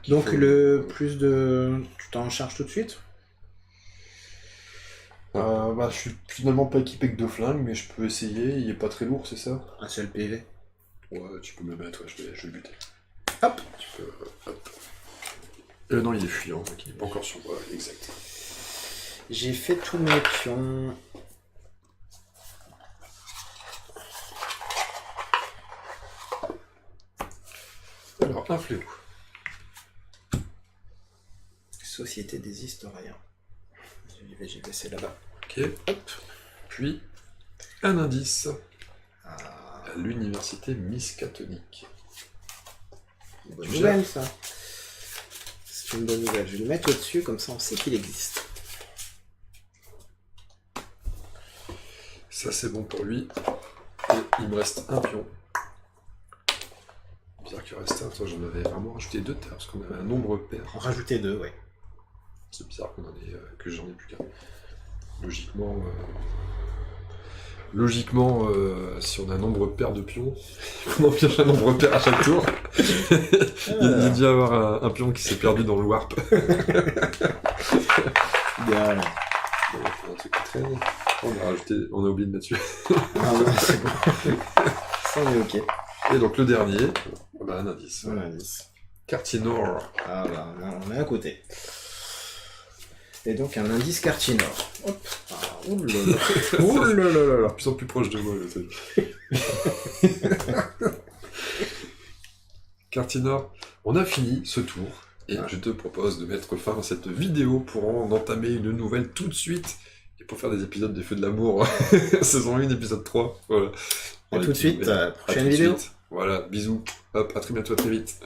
Donc le plus de... Tu t'en charges tout de suite? Je suis finalement pas équipé que 2 flingues, mais je peux essayer. Il est pas très lourd, c'est ça? Un seul PV. Ouais, tu peux me mettre, je vais le buter. Hop. Tu peux... hop. Non, il est fuyant, donc il n'est pas encore sur moi, exact. J'ai fait tous mes pions. Alors, un fléau. Société des historiens. J'y vais, c'est là-bas. Ok, hop. Puis, un indice. À l'université miskatonique. Bonne nouvelle, ça. C'est une bonne nouvelle. Je vais le mettre au-dessus, comme ça on sait qu'il existe. Ça, c'est bon pour lui. Et il me reste un pion. Bizarre qu'il reste un. Toi, j'en avais vraiment rajouté 2 terres, parce qu'on avait un nombre pair. En rajouter 2, ouais. C'est bizarre que j'en ai plus qu'un. Logiquement, si on a un nombre pair de pions, on en pioche un nombre pair à chaque tour. Il y a dû y avoir un pion qui s'est perdu dans le warp. Idéal. Un truc qui traîne. On a oublié de mettre dessus. C'est bon. Ça, on est ok. Et donc le dernier, un indice. Un indice. Quartier Nord. Ah bah, on est à côté. Et donc un indice quartier Nord. Hop. Oulala. Oulala. De plus en plus proche de moi, le truc. Quartier Nord. On a fini ce tour. Et je te propose de mettre fin à cette vidéo pour en entamer une nouvelle tout de suite. Et pour faire des épisodes des Feux de l'amour, saison 1, épisode 3. Voilà. À tout de suite, prochaine vidéo. Voilà, bisous. Hop, à très bientôt, à très vite.